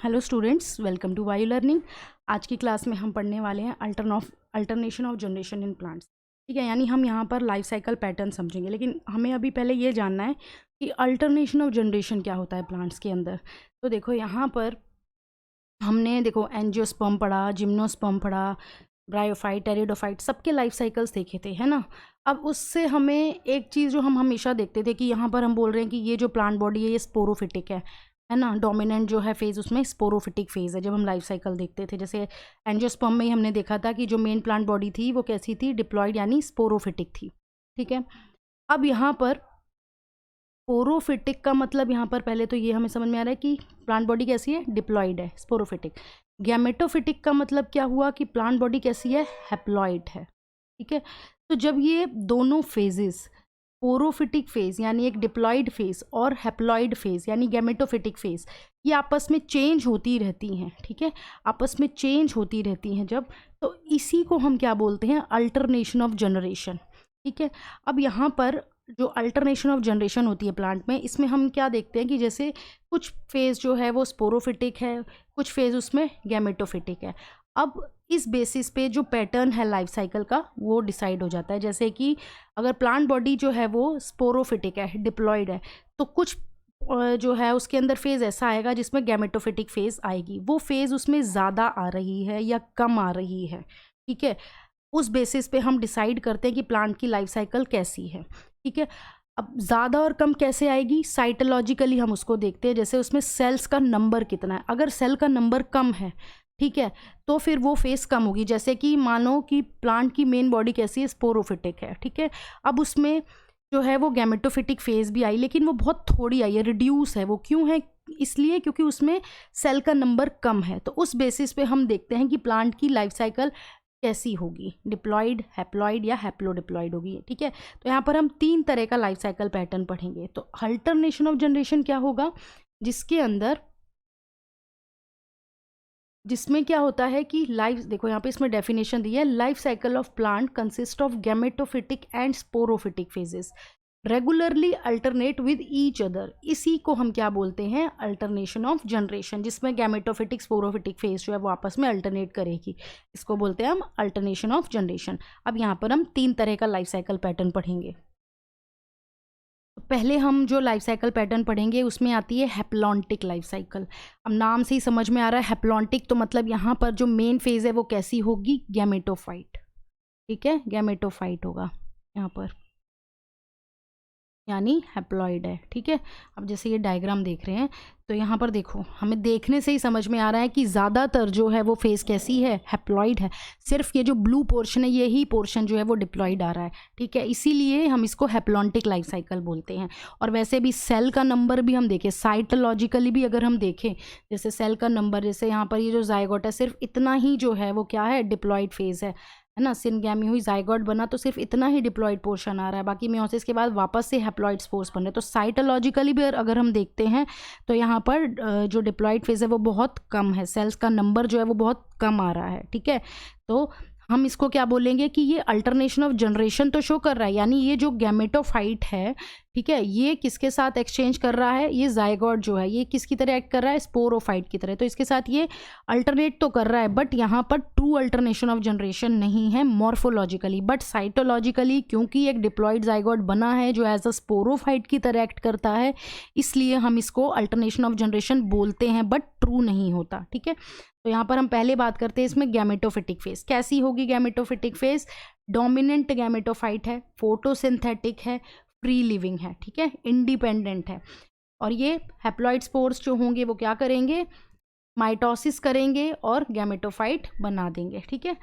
Hello students, welcome to वायु learning. आज की क्लास में हम पढ़ने वाले हैं alternation of generation in plants. ठीक है, यानी हम यहाँ पर लाइफ साइकिल पैटर्न समझेंगे, लेकिन हमें अभी पहले ये जानना है कि अल्टरनेशन ऑफ जनरेशन क्या होता है प्लांट्स के अंदर। तो देखो यहाँ पर हमने एंजियोस्पर्म पढ़ा, जिम्नोस्पर्म पढ़ा, ब्रायोफाइट, टेरिडोफाइट, सबके लाइफ साइकिल्स देखे थे, है ना। अब उससे हमें एक चीज़ जो हम हमेशा देखते थे कि यहाँ पर हम बोल रहे हैं कि ये जो प्लांट बॉडी है ये स्पोरोफिटिक है ना। डोमिनेंट जो है फेज़ उसमें स्पोरोफिटिक फेज़ है जब हम लाइफ साइकिल देखते थे। जैसे एंजियोस्पर्म में ही हमने देखा था कि जो मेन प्लांट बॉडी थी वो कैसी थी, डिप्लॉयड यानी स्पोरोफिटिक थी। ठीक है, अब यहाँ पर स्पोरोफिटिक का मतलब यहाँ पर पहले तो ये हमें समझ में आ रहा है कि प्लांट बॉडी कैसी है, डिप्लॉयड है, स्पोरोफिटिक। गैमेटोफिटिक का मतलब क्या हुआ कि प्लांट बॉडी कैसी है, हैप्लॉइड है। ठीक है, तो जब ये दोनों फेजेस, स्पोरोफिटिक फेज यानी एक डिप्लॉयड फेज और हैप्लॉइड फेज यानी गैमेटोफिटिक फेज, ये आपस में चेंज होती रहती हैं। ठीक है, आपस में चेंज होती रहती हैं जब, तो इसी को हम क्या बोलते हैं, अल्टरनेशन ऑफ जनरेशन। ठीक है, अब यहाँ पर जो अल्टरनेशन ऑफ जनरेशन होती है प्लांट में, इसमें हम क्या देखते हैं कि जैसे कुछ फेज़ जो है वो स्पोरोफिटिक है, कुछ फेज़ उसमें गैमेटोफिटिक है। अब इस बेसिस पे जो पैटर्न है लाइफ साइकिल का वो डिसाइड हो जाता है। जैसे कि अगर प्लांट बॉडी जो है वो स्पोरोफिटिक है, डिप्लॉयड है, तो कुछ जो है उसके अंदर फेज़ ऐसा आएगा जिसमें गैमेटोफिटिक फेज़ आएगी। वो फेज़ उसमें ज़्यादा आ रही है या कम आ रही है, ठीक है, उस बेसिस पे हम डिसाइड करते हैं कि प्लांट की लाइफ साइकिल कैसी है। ठीक है, अब ज़्यादा और कम कैसे आएगी, साइटोलॉजिकली हम उसको देखते हैं। जैसे उसमें सेल्स का नंबर कितना है, अगर सेल का नंबर कम है, ठीक है, तो फिर वो फेस कम होगी। जैसे कि मानो कि प्लांट की मेन बॉडी कैसी है, स्पोरोफिटिक है, ठीक है, अब उसमें जो है वो गैमेटोफिटिक फेज भी आई, लेकिन वो बहुत थोड़ी आई है, रिड्यूस है। वो क्यों है, इसलिए क्योंकि उसमें सेल का नंबर कम है। तो उस बेसिस पे हम देखते हैं कि प्लांट की लाइफ साइकिल कैसी होगी, डिप्लॉयड, हैप्लॉयड या हैप्लोडिप्लॉयड होगी। ठीक है, तो यहाँ पर हम 3 तरह का लाइफ साइकिल पैटर्न पढ़ेंगे। तो अल्टरनेशन ऑफ जनरेशन क्या होगा, जिसमें क्या होता है कि लाइफ, देखो यहाँ पे इसमें डेफिनेशन दी है, life cycle of plant consist of gametophytic and sporophytic phases regularly alternate with each other. इसी को हम क्या बोलते हैं, अल्टरनेशन ऑफ जनरेशन, जिसमें गैमेटोफिटिक स्पोरोफिटिक फेज जो है वो आपस में अल्टरनेट करेगी। इसको बोलते हैं हम अल्टरनेशन ऑफ जनरेशन। अब यहाँ पर हम 3 तरह का लाइफ साइकिल पैटर्न पढ़ेंगे। पहले हम जो लाइफ साइकिल पैटर्न पढ़ेंगे उसमें आती है हैप्लॉन्टिक लाइफ साइकिल। अब नाम से ही समझ में आ रहा है हैप्लॉन्टिक, तो मतलब यहाँ पर जो मेन फेज है वो कैसी होगी, गैमेटोफाइट। ठीक है, गैमेटोफाइट होगा यहाँ पर, यानी हैप्लॉइड है। ठीक है, अब जैसे ये डायग्राम देख रहे हैं तो यहाँ पर देखो, हमें देखने से ही समझ में आ रहा है कि ज़्यादातर जो है वो फेस कैसी है, हैप्लॉइड है। सिर्फ ये जो ब्लू पोर्शन है, यही पोर्शन जो है वो डिप्लॉइड आ रहा है। ठीक है, इसीलिए हम इसको हैप्लॉन्टिक लाइफ साइकिल बोलते हैं। और वैसे भी सेल का नंबर भी हम देखें, साइटोलॉजिकली भी अगर हम देखें, जैसे सेल का नंबर, जैसे यहाँ पर ये जो जायगोट है, सिर्फ इतना ही जो है वो क्या है, डिप्लॉइड फेज है ना। सिनगैमी हुई, जायगोट बना, तो सिर्फ इतना ही डिप्लॉइड पोर्शन आ रहा है, बाकी मियोसिस के बाद वापस से हैप्लॉइड स्पोर्स बन रहे हैं। तो साइटोलॉजिकली भी अगर हम देखते हैं तो यहाँ पर जो डिप्लॉइड फेज है वो बहुत कम है, सेल्स का नंबर जो है वो बहुत कम आ रहा है। ठीक है, तो हम इसको क्या बोलेंगे कि ये अल्टरनेशन ऑफ जनरेशन तो शो कर रहा है, यानी ये जो गैमेटोफाइट है, ठीक है, ये किसके साथ एक्सचेंज कर रहा है, ये जायगोट जो है ये किसकी तरह एक्ट कर रहा है, स्पोरोफाइट की तरह। तो इसके साथ ये अल्टरनेट तो कर रहा है, बट यहाँ पर ट्रू अल्टरनेशन ऑफ जनरेशन नहीं है मॉर्फोलॉजिकली, बट साइटोलॉजिकली, क्योंकि एक डिप्लॉइड जायगोट बना है जो एज अ स्पोरोफाइट की तरह एक्ट करता है, इसलिए हम इसको अल्टरनेशन ऑफ जनरेशन बोलते हैं, बट ट्रू नहीं होता। ठीक है, तो यहाँ पर हम पहले बात करते हैं इसमें गैमेटोफिटिक फेज कैसी होगी। गैमेटोफिटिक फेज डोमिनेंट गैमेटोफाइट है, फोटोसिंथेटिक है, फ्री लिविंग है, ठीक है, इंडिपेंडेंट है। और ये हैप्लॉइड स्पोर्स जो होंगे वो क्या करेंगे, माइटोसिस करेंगे और गैमेटोफाइट बना देंगे। ठीक है,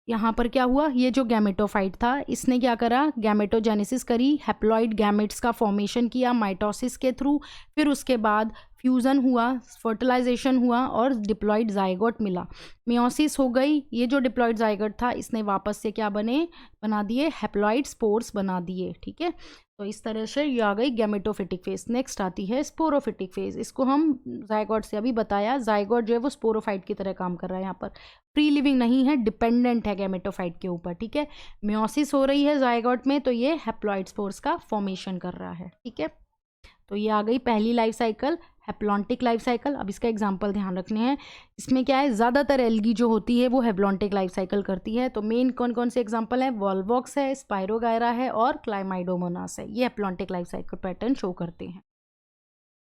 यहाँ पर क्या हुआ, ये जो गैमेटोफाइट था इसने क्या करा, गैमेटोजेनेसिस करी, हैप्लॉइड गैमेट्स का फॉर्मेशन किया माइटोसिस के थ्रू, फिर उसके बाद फ्यूज़न हुआ, फर्टिलाइजेशन हुआ और डिप्लॉइड जायगोट मिला, मियोसिस हो गई। ये जो डिप्लॉइड जायगोट था इसने वापस से क्या बना दिए, हैप्लॉइड स्पोर्स बना दिए। ठीक है, तो इस तरह से ये आ गई गैमेटोफिटिक फेज। नेक्स्ट आती है स्पोरोफिटिक फेज। इसको हम जायगोट से अभी बताया, जायगोट जो है वो स्पोरोफाइट की तरह काम कर रहा है, यहाँ पर फ्री लिविंग नहीं है, डिपेंडेंट है गैमेटोफाइट के ऊपर। ठीक है, मियोसिस हो रही है जायगोट में, तो ये हैप्लॉइड स्पोर्स का फॉर्मेशन कर रहा है। ठीक है, तो ये आ गई पहली life cycle, haplontic life cycle. अब इसका एग्जांपल ध्यान रखने हैं। इसमें क्या है, ज़्यादातर एल्गी जो होती है वो हैप्लॉन्टिक लाइफ साइकिल करती है। तो मेन कौन कौन से एग्जांपल हैं, वॉल्वॉक्स है, स्पायरोगायरा है और क्लाइमाइडोमोनास है। ये haplontic life cycle pattern show करते हैं।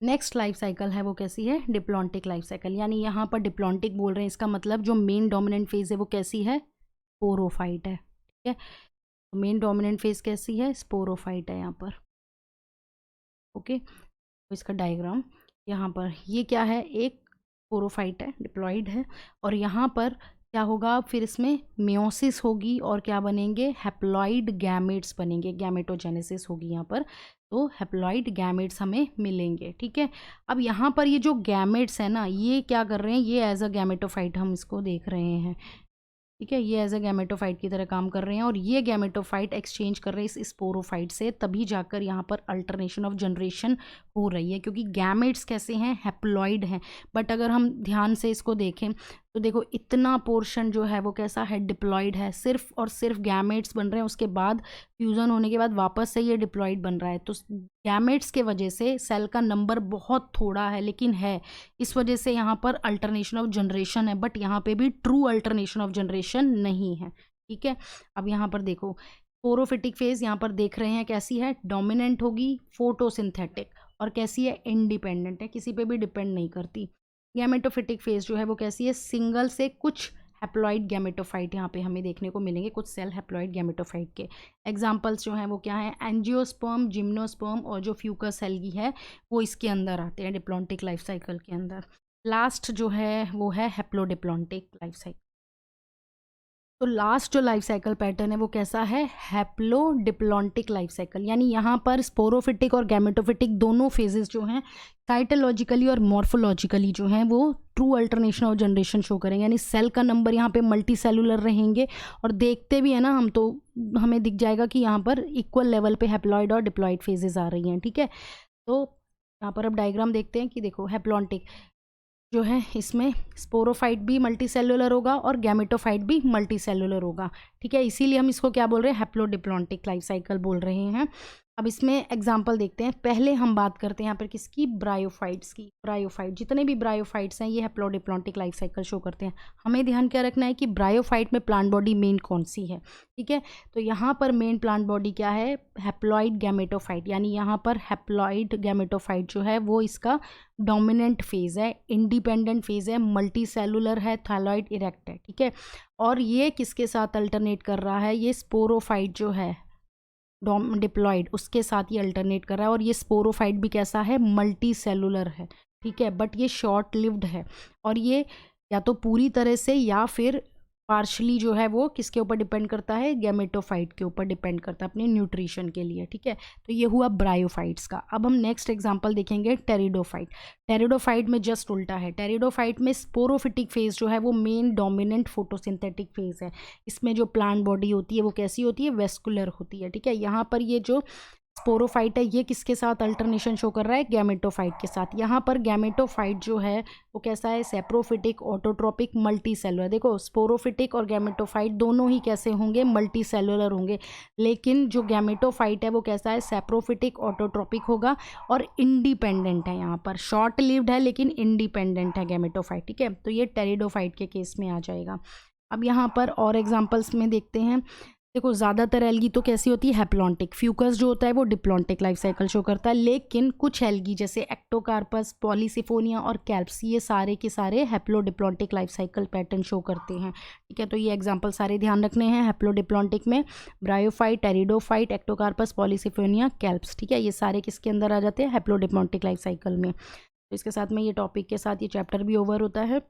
नेक्स्ट लाइफ साइकिल है वो कैसी है, डिप्लॉन्टिक लाइफ साइकिल। यानी यहाँ पर डिप्लॉन्टिक बोल रहे हैं, इसका मतलब जो मेन डोमिनेंट फेज है वो कैसी है, स्पोरोफाइट है। ठीक है, तो मेन डोमिनेंट फेज कैसी है, स्पोरोफाइट है यहाँ पर। ओके, तो इसका डायग्राम यहाँ पर ये क्या है, एक स्पोरोफाइट है, डिप्लॉइड है, और यहाँ पर क्या होगा, फिर इसमें मेयोसिस होगी और क्या बनेंगे, हैप्लॉइड गैमेट्स बनेंगे, गैमेटोजेनेसिस होगी यहाँ पर। तो हैप्लॉइड गैमेट्स हमें मिलेंगे। ठीक है, अब यहाँ पर ये जो गैमेट्स है ना, ये क्या कर रहे हैं, ये एज अ गैमेटोफाइट हम इसको देख रहे हैं। ठीक है, ये एज अ गैमेटोफाइट की तरह काम कर रहे हैं और ये गैमेटोफाइट एक्सचेंज कर रहे हैं इस स्पोरोफाइट से, तभी जाकर यहाँ पर अल्टरनेशन ऑफ जनरेशन हो रही है, क्योंकि गैमेट्स कैसे हैं, हैप्लॉइड हैं। बट अगर हम ध्यान से इसको देखें तो देखो इतना पोर्शन जो है वो कैसा है, डिप्लॉइड है, सिर्फ और सिर्फ गैमेट्स बन रहे हैं, उसके बाद फ्यूज़न होने के बाद वापस से ये डिप्लॉइड बन रहा है। तो गैमेट्स के वजह से सेल का नंबर बहुत थोड़ा है, लेकिन है, इस वजह से यहाँ पर अल्टरनेशन ऑफ जनरेशन है, बट यहाँ पे भी ट्रू अल्टरनेशन ऑफ जनरेशन नहीं है। ठीक है, अब यहाँ पर देखो स्पोरोफिटिक फेज यहाँ पर देख रहे हैं कैसी है, डोमिनेंट होगी, फोटोसिंथेटिक, और कैसी है, इंडिपेंडेंट है, किसी पे भी डिपेंड नहीं करती। गैमेटोफिटिक फेज जो है वो कैसी है, सिंगल से कुछ हैप्लॉइड गैमेटोफाइट यहाँ पे हमें देखने को मिलेंगे, कुछ सेल हैप्लॉइड गैमेटोफाइट के। एग्जांपल्स जो हैं वो क्या हैं, एंजियोस्पर्म, जिम्नोस्पर्म और जो फ्यूकस एल्गी है वो इसके अंदर आते हैं डिप्लॉन्टिक लाइफ साइकिल के अंदर। लास्ट जो है वो है हैप्लोडिप्लॉन्टिक लाइफ साइकिल। तो लास्ट जो लाइफ साइकिल पैटर्न है वो कैसा है, हैप्लोडिप्लॉन्टिक लाइफ साइकिल। यानी यहाँ पर स्पोरोफिटिक और गैमेटोफिटिक दोनों फेजेस जो हैं साइटोलॉजिकली और मॉर्फोलॉजिकली जो हैं वो true alternation of generation show करेंगे। यानी सेल का नंबर यहाँ पे मल्टी सेलुलर रहेंगे, और देखते भी है ना हम, तो हमें दिख जाएगा कि यहाँ पर इक्वल लेवल पे हैप्लॉइड और डिप्लॉइड फेजेस आ रही हैं। ठीक है, तो यहाँ पर अब डायग्राम देखते हैं कि देखो हैप्लॉन्टिक जो है इसमें स्पोरोफाइट भी मल्टी सेलुलर होगा और गैमेटोफाइट भी मल्टी सेलुलर होगा। ठीक है, इसीलिए हम इसको क्या बोल रहे हैं, हैप्लोडिप्लॉन्टिक लाइफ साइकिल बोल रहे हैं। अब इसमें एग्जांपल देखते हैं। पहले हम बात करते हैं यहाँ पर किसकी, ब्रायोफाइट्स की। ब्रायोफाइट, जितने भी ब्रायोफाइट्स हैं ये हैप्लोडिप्लॉन्टिक लाइफ साइकिल शो करते हैं। हमें ध्यान क्या रखना है कि ब्रायोफाइट में प्लांट बॉडी मेन कौन सी है। ठीक है, तो यहाँ पर मेन प्लांट बॉडी क्या है, हैप्लॉइड गैमेटोफाइट। यानी यहाँ पर हैप्लॉइड गैमेटोफाइट जो है वो इसका डोमिनेंट फेज है, इंडिपेंडेंट फेज है, मल्टी सेलुलर है, थायलॉइड इरेक्ट है। ठीक है, और ये किसके साथ अल्टरनेट कर रहा है, ये स्पोरोफाइट जो है डिप्लॉइड, उसके साथ ये अल्टरनेट कर रहा है। और ये स्पोरोफाइट भी कैसा है, मल्टी सेलुलर है। ठीक है, बट ये शॉर्ट लिव्ड है, और ये या तो पूरी तरह से या फिर पार्शली जो है वो किसके ऊपर डिपेंड करता है, गैमेटोफाइट के ऊपर डिपेंड करता है अपने न्यूट्रिशन के लिए। ठीक है, तो ये हुआ ब्रायोफाइट्स का। अब हम नेक्स्ट एग्जांपल देखेंगे, टेरिडोफाइट। टेरिडोफाइट में जस्ट उल्टा है। टेरिडोफाइट में स्पोरोफिटिक फेज जो है वो मेन डोमिनेंट फोटोसिंथेटिक फेज है। इसमें जो प्लांट बॉडी होती है वो कैसी होती है, वेस्कुलर होती है। ठीक है, यहाँ पर ये जो स्पोरोफाइट है ये किसके साथ अल्टरनेशन शो कर रहा है, गैमेटोफाइट के साथ। यहाँ पर गैमेटोफाइट जो है वो कैसा है, सेप्रोफिटिक, ऑटोट्रोपिक, मल्टी सेलुलर। देखो स्पोरोफिटिक और गैमेटोफाइट दोनों ही कैसे होंगे, मल्टी सेलुलर होंगे, लेकिन जो गैमेटोफाइट है वो कैसा है, सेप्रोफिटिक, ऑटोट्रोपिक होगा और इंडिपेंडेंट है। यहाँ पर शॉर्ट लिव्ड है लेकिन इंडिपेंडेंट है गैमेटोफाइट। ठीक है, तो ये टेरिडोफाइट के केस में आ जाएगा। अब यहाँ पर और एग्जाम्पल्स में देखते हैं। देखो ज़्यादातर एल्गी तो कैसी होती है, हैप्लॉन्टिक। फ्यूकस जो होता है वो डिप्लॉन्टिक लाइफ साइकिल शो करता है, लेकिन कुछ एल्गी जैसे एक्टोकार्पस, पॉलीसिफोनिया और कैल्प्स ये सारे के सारे haplodiplontic life cycle pattern show करते हैं। ठीक है, तो ये एग्जांपल सारे ध्यान रखने हैं। हैप्लोडिप्लॉन्टिक में bryophyte, pteridophyte, Ectocarpus, Polysiphonia, kelps. ठीक है, ये सारे किसके अंदर आ जाते हैं, हैप्लोडिप्लॉन्टिक लाइफ साइकिल में। तो इसके साथ में ये टॉपिक के साथ ये चैप्टर भी ओवर होता है।